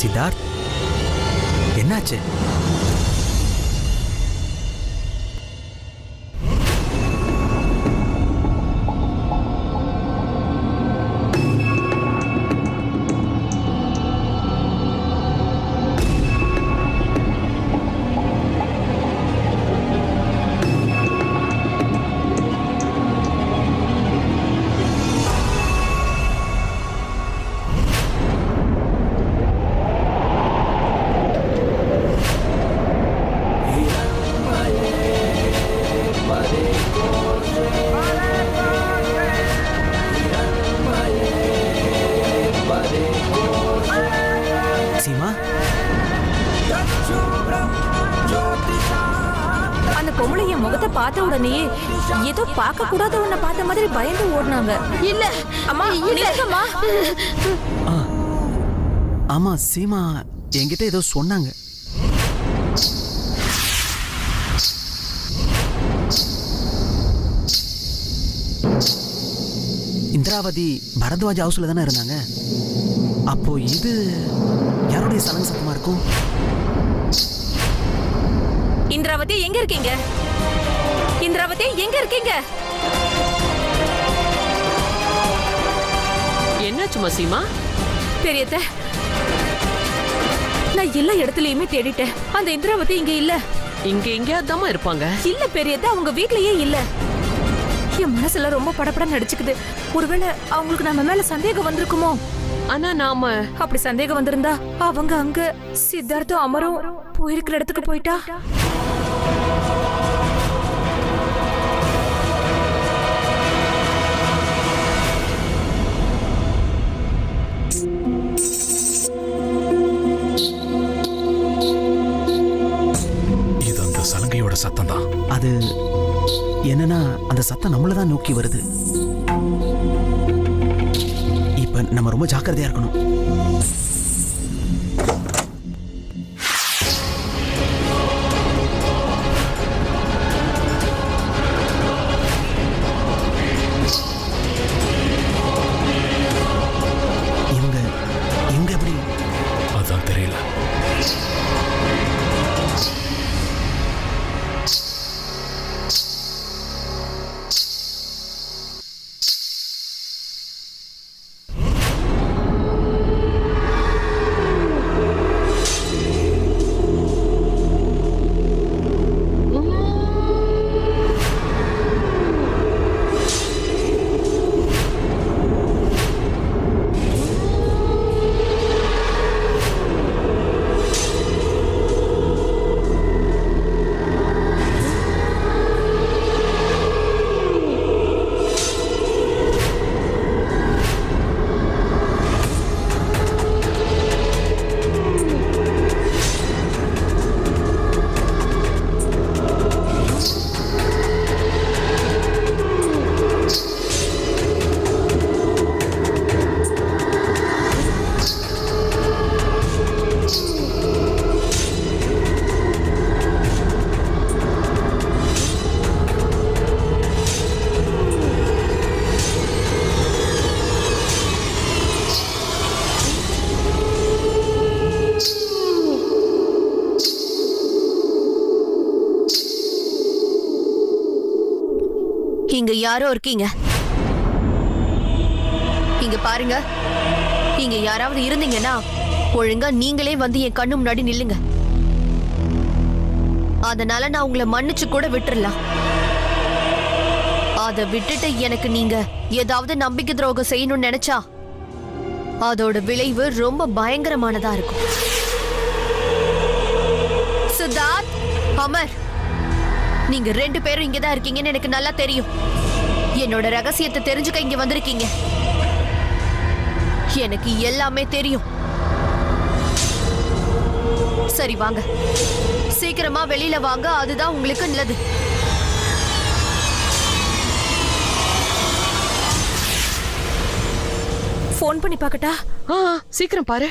சித்தார்த், என்னாச்சு? அந்த பொம்பளை என் முகத்தை பார்த்த உடனே ஏதோ பார்க்க கூடாத உன்னை பார்த்த மாதிரி பயந்து ஓடுனாங்க. இல்ல அம்மா, இல்லம்மா. ஆமா சீமா என்கிட்ட ஏதோ சொன்னாங்க. இந்திராவதி பரத்வாஜ் ஹவுஸ்ல தானே இருந்தாங்க. அப்போ இது யாருடைய சலங்க சத்தமா இருக்கும்? இந்திராவதி எங்க இருக்கீங்க? இந்திராவதி எங்க இருக்கீங்க? என்னாச்சு சீமா? பெரியத்த, நான் எல்லா இடத்துலயுமே தேடிட்டேன். அந்த இந்திராவதி இங்க இல்ல. இங்க எங்கேயாதாமா இருப்பாங்க? இல்ல பெரியத்த, அவங்க வீட்லயே இல்ல. என் மனசுல ரொம்ப படபடன்னு நடிச்சுக்குது. ஒருவேளை அவங்களுக்கு நம்ம மேல சந்தேகம் வந்திருக்குமோ? ஆனா நாம அப்படி சந்தேகம் வந்திருந்தா அவங்க அங்க சித்தார்த்தும் அமரும் போயிருக்கிற இடத்துக்கு போயிட்டா. இது அந்த சலங்கையோட சத்தம் தான். அது என்னன்னா அந்த சத்தம் நம்மளதான் நோக்கி வருது. இப்ப நம்ம ரொம்ப ஜாக்கிரதையா இருக்கணும். இவங்க எங்க எப்படி? அதான் தெரியல. இங்க யாரோ இருக்கீங்க. இங்க பாருங்க, இங்க யாராவது இருந்தீங்கன்னா ஒழுங்கா நீங்களே வந்து என் கண்ணு முன்னாடி நில்லுங்க. அதனால நான் உங்களை மன்னிச்சு கூட விட்டுறலாம். அதை விட்டுட்டு எனக்கு நீங்க ஏதாவது நம்பிக்கை துரோகம் செய்யணும்னு நினைச்சா அதோட விளைவு ரொம்ப பயங்கரமானதா இருக்கும். சித்தார்த், அமர், நீங்க 2 பேரும் இங்கதான் இருக்கீங்கன்னு எனக்கு நல்லா தெரியும். என்னோட ரகசியத்தை தெரிஞ்சுக்க இங்க வந்திருக்கீங்க. எனக்கு எல்லாமே தெரியும். சரி வாங்க, சீக்கிரமா வெளியில வாங்க, அதுதான் உங்களுக்கு நல்லது. போன் பண்ணி பார்க்கட்டா? சீக்கிரம் பாரு.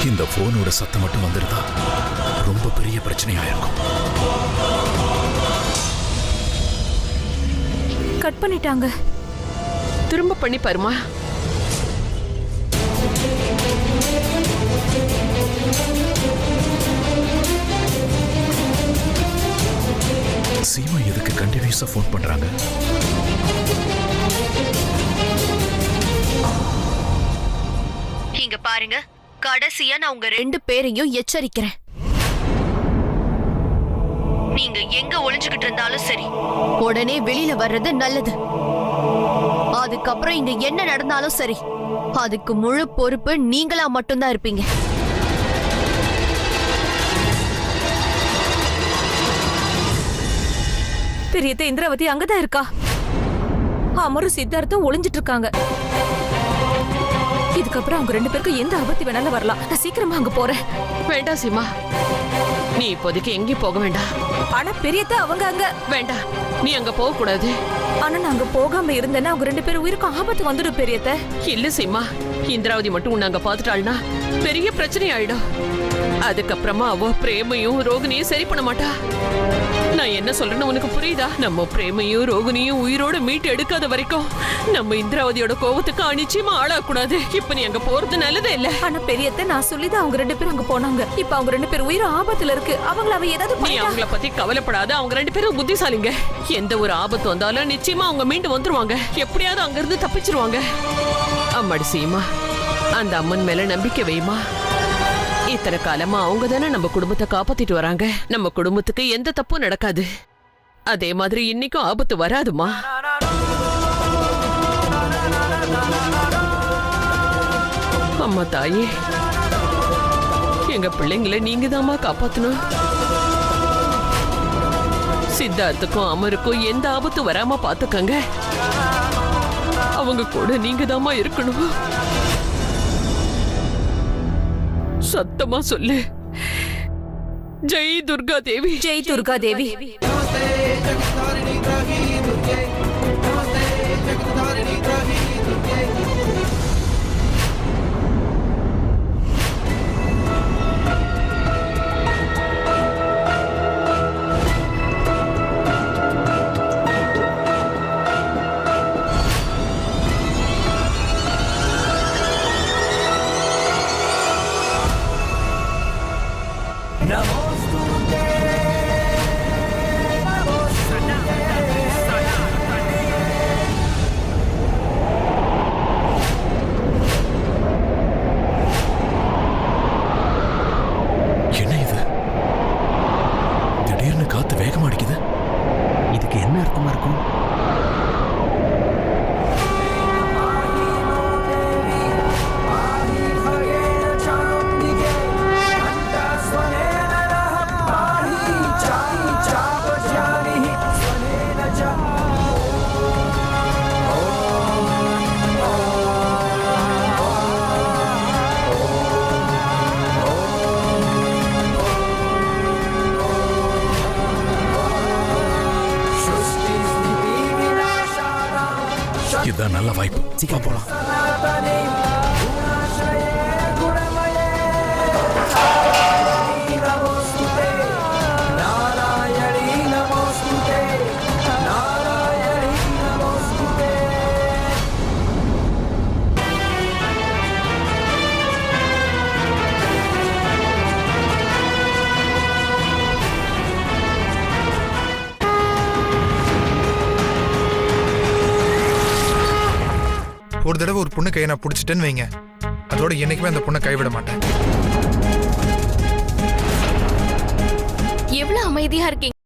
இந்த போனோட சத்தம் மட்டும் வந்திருந்தா ரொம்ப பெரிய பிரச்சனையா இருக்கும். கட் பண்ணிட்டாங்க. திரும்ப பண்ணி பாருமா. சீமா எதுக்கு கண்டினியூஸா ஃபோன் பண்றாங்க? இங்க பாருங்க, கடைசியா நான் உங்க 2 பேரையும் எச்சரிக்கிறேன். நீங்க எங்க ஒளிஞ்சுகிட்டு இருந்தாலும் சரி, உடனே வெளியில வர்றது நல்லது. அதுக்கப்புறம் இங்க என்ன நடந்தாலும் சரி, அதுக்கு முழு பொறுப்பு நீங்களா மட்டும்தான் இருப்பீங்க. பெரியத்த இந்திராவதி அங்கதான் இருக்கா. அமரும் சித்தார்த்தும் ஒளிஞ்சிட்டு இருக்காங்க. இதுக்கப்புறம் அவங்க 2 பேருக்கும் எந்த ஆபத்து வேணாலும் வரலாம். நான் சீக்கிரமா அங்க போறேன். வேண்டாம் சீமா, நீ இப்போதைக்கு எங்கேயும் போக வேண்டாம். ஆனா பெரியத்த அவங்க அங்க. வேண்டாம், நீ அங்க போக கூடாது. ஆனா நான் அங்க போகாம இருந்தேன்னா அவங்க 2 பேரும் உயிருக்கும் ஆபத்து வந்துடும் பெரியத்த. இல்ல சீமா, இந்திராவதி மட்டும் உன்னை அங்க பாத்துட்டாள்னா பெரிய பிரச்சனை ஆயிடும். அதுக்கப்புறமா அவ பிரேமையும் ரோகிணியும் சரி பண்ண மாட்டா. நான் என்ன சொல்றேன்னு உனக்கு புரியுதா? நம்ம பிரேமையும் ரோகிணியும் உயிரோட மீட்டு எடுக்காத வரைக்கும் நம்ம இந்திராவதியோட கோவத்துக்கு நிச்சயமா ஆளாக்கூடாது. இப்ப நீ அங்க போறது நல்லதே இல்ல. ஆனா பெரியத்த நான் சொல்லிதான் அவங்க 2 பேரும் அங்க போனாங்க. இப்ப அவங்க 2 பேரும் உயிர் ஆபத்துல இருக்கு. அவங்கள அவ ஏதாவது நீ அவங்கள பத்தி கவலைப்படாத. அவங்க 2 பேரும் புத்திசாலிங்க. எந்த ஒரு ஆபத்து வந்தாலும் நிச்சயமா அவங்க மீண்டு வந்துருவாங்க. எப்படியாவது அங்க இருந்து தப்பிச்சிருவாங்க. அம்மாடி சீமா, அந்த அம்மன் மேல நம்பிக்கை வைமா. இத்தனை காலமா அவங்க தானே நம்ம குடும்பத்தை காப்பாத்திட்டு வராங்க. நம்ம குடும்பத்துக்கு எந்த தப்பும் நடக்காது. அதே மாதிரி இன்னைக்கும் ஆபத்து வராதுமா. அம்மா தாயே, எங்க பிள்ளைங்களை நீங்க தாமா காப்பாத்தணும். சித்தார்த்துக்கும் அமருக்கும் எந்த ஆபத்து வராம பாத்துக்கங்க. அவங்க கூட நீங்க தாமா இருக்கணும். சத்தமா சொல்லு. ஜெய் துர்கா தேவி. ஜெய் துர்கா தேவி. என்ன இது? திடீர்னு காத்து வேகமா அடிக்குது. இதுக்கு என்ன அர்த்தமா இருக்கும்? இதுதான் நல்ல வாய்ப்பு. சீக்கிரம் போலாம். ஒரு தடவை ஒரு பொண்ணு கையை நான் பிடிச்சிட்டேன்னு வைங்க, அதோட என்னைக்குமே அந்த பொண்ணை கைவிட மாட்டேன். எவ்வளவு அமைதியா இருக்கீங்க.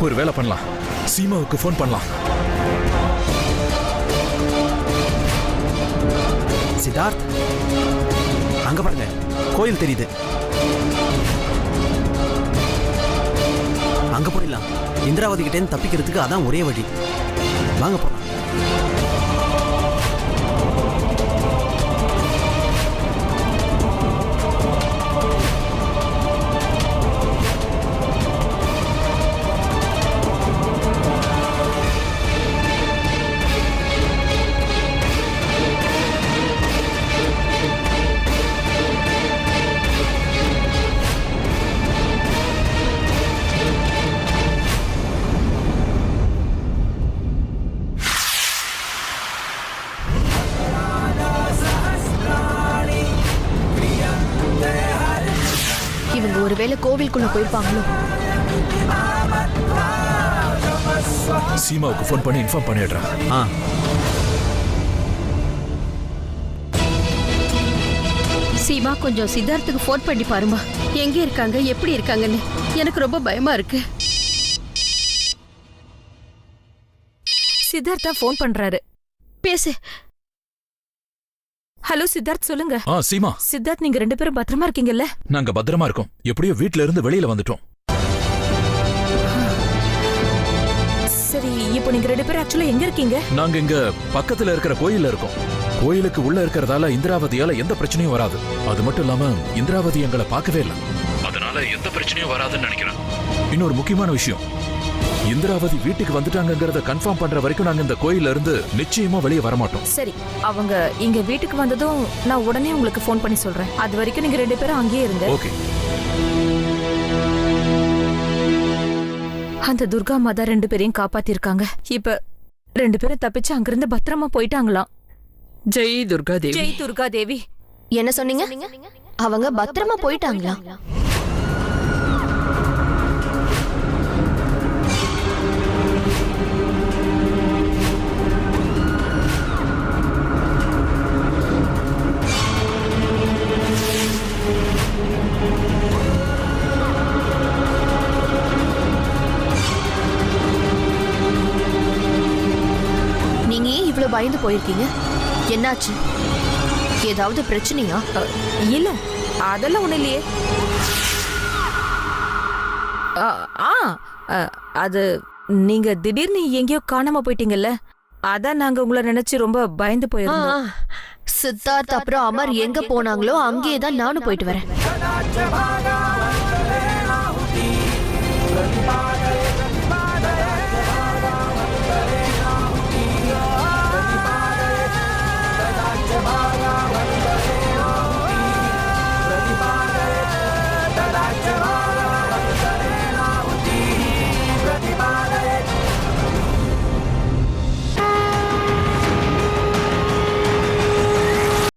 ஒரு வேலை பண்ணலாம். சீமாவுக்கு ஃபோன் பண்ணலாம். சித்தார்த், அங்க பாருங்க, கோயில் தெரியுது. அங்க போயிடலாம். இந்திராவதி கிட்டேருந்து தப்பிக்கிறதுக்கு அதான் ஒரே வழி. வாங்க போலாம். ஒருவேளை கோவிலுக்குள்ள போயிருப்பாங்களோ? சீமாவுக்கு ஃபோன் பண்ணி இன்ஃபார்ம் பண்ணிடுறேன். ஆ சீமா, கொஞ்சம் சித்தார்த்துக்கு ஃபோன் பண்ணி பாருமா. எங்க இருக்காங்க, எப்படி இருக்காங்கன்னு எனக்கு ரொம்ப பயமா இருக்கு. சித்தார்த்தா ஃபோன் பண்றாரு. பேசு. ஹலோ சித்தார்த், சொல்லுங்க. சீமா, சித்தார்த், நீங்க 2 பேரும் பத்திரமா இருக்கீங்கல்ல? நாங்க பத்திரமா இருக்கோம். எப்படியோ வீட்ல இருந்து வெளியில வந்துட்டோம். சரி, இப்போ நீங்க 2 பேரும் ஆக்சுவலா எங்க இருக்கீங்க? நாங்க இங்க பக்கத்துல இருக்கிற கோயில்ல இருக்கோம். கோயிலுக்கு உள்ள இருக்கிறதால இந்திராவதியால எந்த பிரச்சனையும் வராது. அது மட்டும் இல்லாம இந்திராவதி எங்களை பார்க்கவே இல்லை, அதனால எந்த பிரச்சனையும் வராதுன்னு நினைக்கிறேன். இன்னொரு முக்கியமான விஷயம், இந்திராவதி வீட்டுக்கு வந்துட்டாங்கங்கறத கன்ஃபார்ம் பண்ற வரைக்கும் நாங்க இந்த கோயில்ல இருந்து நிச்சயமா வெளியே வரமாட்டோம். சரி, அவங்க இங்க வீட்டுக்கு வந்ததும் நான் உடனே உங்களுக்கு ஃபோன் பண்ணி சொல்றேன். அது வரைக்கும் நீங்க 2 பேரும் அங்கேயே இருங்க. ஓகே. அந்த துர்கா மாதா 2 பேரையும் காப்பாத்திருக்காங்க. இப்ப 2 பேரும் தப்பிச்சு அங்கிருந்து பத்திரமா போயிட்டாங்களாம். ஜெய் துர்கா தேவி. ஜெய் துர்கா தேவி. என்ன சொன்னீங்க? அவங்க பத்திரமா போயிட்டாங்களா? நீங்க ஏன் இவ்வளவு பயந்து போயிருக்கீங்க? என்னாச்சு? ஏதாவது பிரச்சனையா? இல்ல, அதெல்லாம் ஒண்ணு இல்லையே. அது நீங்க திடீர்னு எங்கேயோ காணாம போயிட்டீங்கல்ல, அதான் நாங்க உங்களை நினைச்சு ரொம்ப பயந்து போயிருந்தோம். சித்தார்த் அப்புறம் அமர் எங்க போனாங்களோ அங்கேயே தான் நானும் போயிட்டு வரேன்.